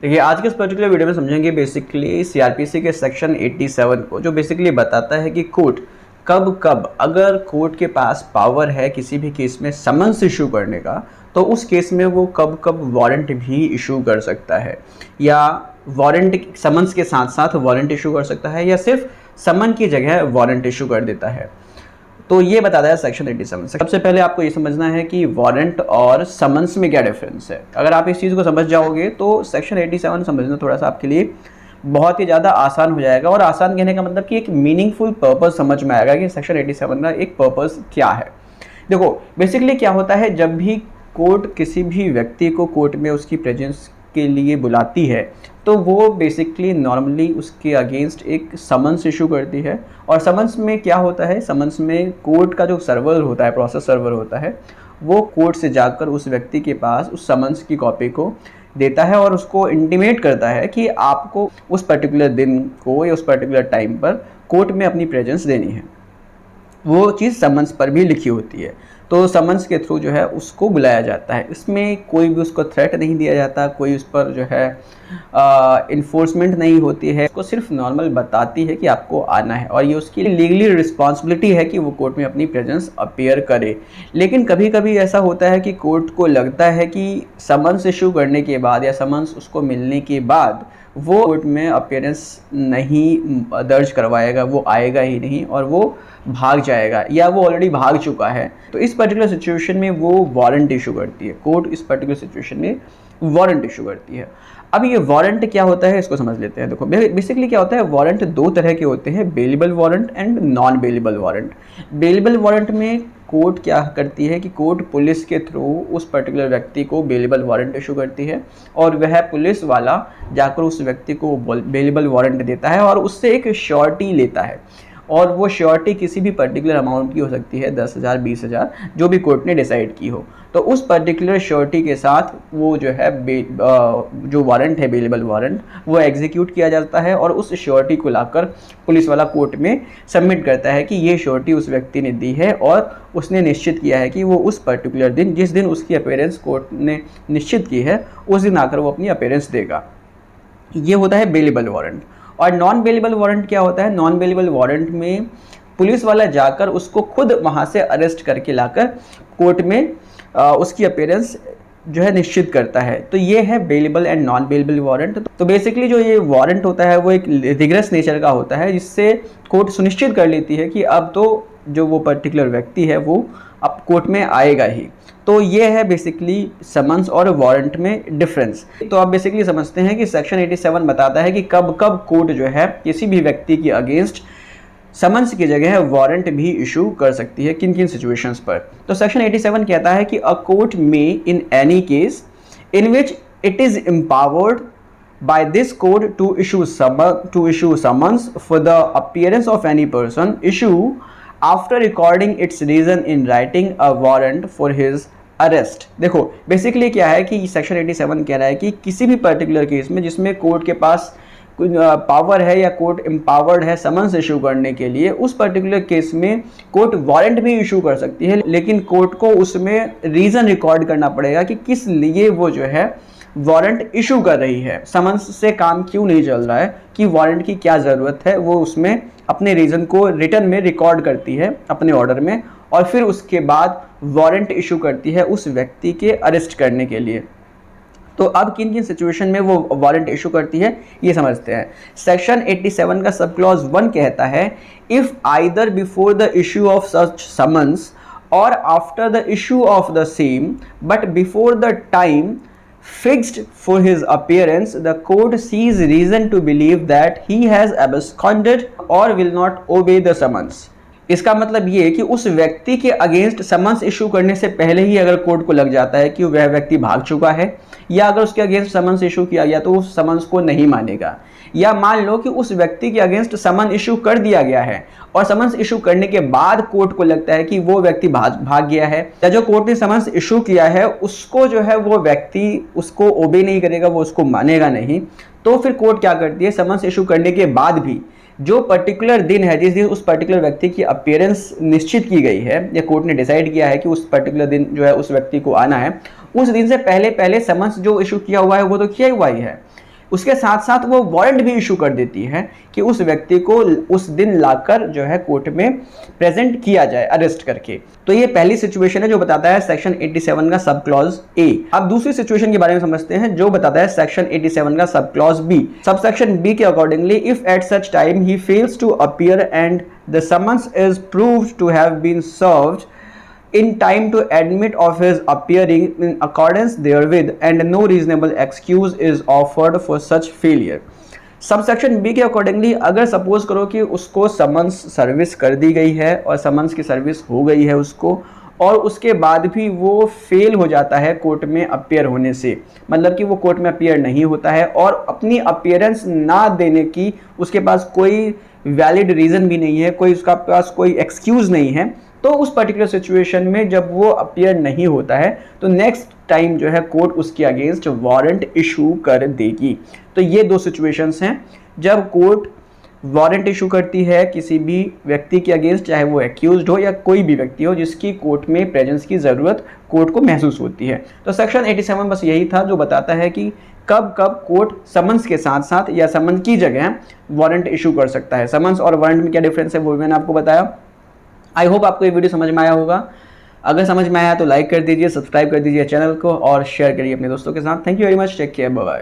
देखिए आज के इस पर्टिकुलर वीडियो में समझेंगे बेसिकली सीआरपीसी के सेक्शन 87 को, जो बेसिकली बताता है कि कोर्ट कब कब अगर कोर्ट के पास पावर है किसी भी केस में समन्स इशू करने का, तो उस केस में वो कब कब वारंट भी इशू कर सकता है, या वारंट समन्स के साथ साथ वारंट इशू कर सकता है, या सिर्फ समन की जगह वारंट इशू कर देता है। तो ये बताता है सेक्शन 87 से। सबसे पहले आपको ये समझना है कि वारंट और समन्स में क्या डिफरेंस है। अगर आप इस चीज़ को समझ जाओगे तो सेक्शन 87 समझना थोड़ा सा आपके लिए बहुत ही ज़्यादा आसान हो जाएगा। और आसान कहने का मतलब कि एक मीनिंगफुल पर्पस समझ में आएगा कि सेक्शन 87 का एक पर्पस क्या है। देखो बेसिकली क्या होता है, जब भी कोर्ट किसी भी व्यक्ति को कोर्ट में उसकी प्रेजेंस के लिए बुलाती है तो वो बेसिकली नॉर्मली उसके अगेंस्ट एक समन्स इशू करती है। और समन्स में क्या होता है, समन्स में कोर्ट का जो सर्वर होता है, प्रोसेस सर्वर होता है, वो कोर्ट से जाकर उस व्यक्ति के पास उस समन्स की कॉपी को देता है और उसको इंटीमेट करता है कि आपको उस पर्टिकुलर दिन को या उस पर्टिकुलर टाइम पर कोर्ट में अपनी प्रेजेंस देनी है। वो चीज़ समन्स पर भी लिखी होती है, तो समन्स के थ्रू जो है उसको बुलाया जाता है। इसमें कोई भी उसको थ्रेट नहीं दिया जाता, कोई उस पर जो है इन्फोर्समेंट नहीं होती है, उसको सिर्फ नॉर्मल बताती है कि आपको आना है और ये उसकी लीगली रिस्पॉन्सिबिलिटी है कि वो कोर्ट में अपनी प्रेजेंस अपीयर करे। लेकिन कभी कभी ऐसा होता है कि कोर्ट को लगता है कि समन्स इशू करने के बाद या समन्स उसको मिलने के बाद वो कोर्ट में अपीयरेंस नहीं दर्ज करवाएगा, वो आएगा ही नहीं और वो भाग जाएगा या वो ऑलरेडी भाग चुका है। तो इस पर्टिकुलर सिचुएशन में वो वारंट इशू करती है, कोर्ट इस पर्टिकुलर सिचुएशन में वारंट इशू करती है। अब ये वारंट क्या होता है इसको समझ लेते हैं। देखो बेसिकली क्या होता है, वारंट दो तरह के होते हैं, bailable warrant and non bailable warrant. Bailable warrant में कोर्ट क्या करती है कि कोर्ट पुलिस के थ्रू उस पर्टिकुलर व्यक्ति को बेलेबल वारंट इशू करती है और वह पुलिस वाला जाकर उस व्यक्ति को बेलेबल वारंट देता है और उससे एक श्योरिटी लेता है। और वो श्योरिटी किसी भी पर्टिकुलर अमाउंट की हो सकती है, 10,000 20,000, जो भी कोर्ट ने डिसाइड की हो। तो उस पर्टिकुलर श्योरिटी के साथ वो जो है जो वारंट है, बेलेबल वारंट, वो एग्जीक्यूट किया जाता है और उस श्योरिटी को लाकर पुलिस वाला कोर्ट में सबमिट करता है कि ये श्योरिटी उस व्यक्ति ने दी है और उसने निश्चित किया है कि वो उस पर्टिकुलर दिन, जिस दिन उसकी अपीयरेंस कोर्ट ने निश्चित की है, उस दिन आकर वो अपनी अपीयरेंस देगा। ये होता है बेलेबल वारंट। और नॉन बेलेबल वारंट क्या होता है, नॉन बेलेबल वारंट में पुलिस वाला जाकर उसको खुद वहाँ से अरेस्ट करके लाकर कोर्ट में उसकी अपीयरेंस जो है निश्चित करता है। तो ये है bailable and non bailable warrant. तो बेसिकली जो ये वारंट होता है वो एक रिगरस नेचर का होता है, जिससे कोर्ट सुनिश्चित कर लेती है कि अब तो जो वो पर्टिकुलर व्यक्ति है वो अब कोर्ट में आएगा ही। तो ये है बेसिकली समन्स और वारंट में डिफरेंस। तो आप बेसिकली समझते हैं कि सेक्शन 87 बताता है कि कब कब कोर्ट जो है किसी भी व्यक्ति के अगेंस्ट समन्स की जगह वारंट भी इशू कर सकती है, किन किन सिचुएशंस पर। तो सेक्शन 87 कहता है कि अ कोर्ट में in any case in which it is empowered by this code to issue summons for the appearance of any person issue after recording its reason in writing a warrant for his arrest. देखो basically क्या है कि section 87 कह रहा है कि किसी भी पर्टिकुलर केस में जिसमें कोर्ट के पास पावर है या कोर्ट एम्पावर्ड है समन्स इशू करने के लिए, उस पर्टिकुलर केस में कोर्ट वारंट भी इशू कर सकती है, लेकिन कोर्ट को उसमें रीज़न रिकॉर्ड करना पड़ेगा कि किस लिए वो जो है वारंट इशू कर रही है, समन्स से काम क्यों नहीं चल रहा है, कि वारंट की क्या ज़रूरत है। वो उसमें अपने रीज़न को रिटर्न में रिकॉर्ड करती है अपने ऑर्डर में और फिर उसके बाद वारंट इशू करती है उस व्यक्ति के अरेस्ट करने के लिए। तो अब किन किन सिचुएशन में वो वारंट इशू करती है ये समझते हैं। सेक्शन 87 का सब क्लॉज 1 कहता है, if either before the issue of such summons और after the issue of the same but before the time fixed for his appearance the court sees reason to believe that he has absconded or will not obey the summons। इसका मतलब ये है कि उस व्यक्ति के against summons issue करने से पहले ही अगर कोर्ट को लग जाता है कि वह व्यक्ति भाग चुका है, या अगर उसके अगेंस्ट समन्स इशू किया गया तो उस समन्स को नहीं मानेगा, या मान लो कि उस व्यक्ति के अगेंस्ट समन इशू कर दिया गया है और समन्स इशू करने के बाद कोर्ट को लगता है कि वो व्यक्ति भाग गया है, या जो कोर्ट ने समन्स इशू किया है उसको जो है वो व्यक्ति उसको ओबे नहीं करेगा, वो उसको मानेगा नहीं, तो फिर कोर्ट क्या करती है, समन्स इशू करने के बाद भी जो पर्टिकुलर दिन है जिस दिन उस पर्टिकुलर व्यक्ति की अपीयरेंस निश्चित की गई है या कोर्ट ने डिसाइड किया है कि उस पर्टिकुलर दिन जो है उस व्यक्ति को आना है, उस दिन से पहले समन्स जो इशू किया हुआ है वो तो किया हुआ ही है, उसके साथ साथ वो वारंट भी इशू कर देती है कि उस व्यक्ति को उस दिन लाकर जो है कोर्ट में प्रेजेंट किया जाए अरेस्ट करके। तो ये पहली सिचुएशन है जो बताता है सेक्शन 87 का सब क्लॉज ए। अब दूसरी सिचुएशन के बारे में समझते हैं जो बताता है सेक्शन 87 का sub clause B. Sub section B के accordingly if at such time he fails to appear and the summons is proved to have been served in time to admit of his appearing in accordance therewith and no reasonable excuse is offered for such failure। Subsection B के accordingly अगर suppose करो कि उसको summons service कर दी गई है और summons की सर्विस हो गई है उसको, और उसके बाद भी वो फेल हो जाता है कोर्ट में अपीयर होने से, मतलब कि वो कोर्ट में अपीयर नहीं होता है और अपनी अपीयरेंस ना देने की उसके पास कोई वैलिड रीज़न भी नहीं है, कोई उसका पास कोई एक्सक्यूज़ नहीं है, तो उस पर्टिकुलर सिचुएशन में जब वो अपीयर नहीं होता है तो नेक्स्ट टाइम जो है कोर्ट उसके अगेंस्ट वारंट इशू कर देगी। तो ये दो सिचुएशंस हैं जब कोर्ट वारंट इशू करती है किसी भी व्यक्ति के अगेंस्ट, चाहे वो एक्यूज्ड हो या कोई भी व्यक्ति हो जिसकी कोर्ट में प्रेजेंस की ज़रूरत कोर्ट को महसूस होती है। तो सेक्शन 87 बस यही था जो बताता है कि कब कब कोर्ट समन्स के साथ साथ या समन्स की जगह वारंट इशू कर सकता है। समन्स और वारंट में क्या डिफरेंस है वो मैंने आपको बताया। आई होप आपको ये वीडियो समझ में आया होगा। अगर समझ में आया तो लाइक कर दीजिए, सब्सक्राइब कर दीजिए चैनल को और शेयर करिए अपने दोस्तों के साथ। Thank you very much, take care, bye bye.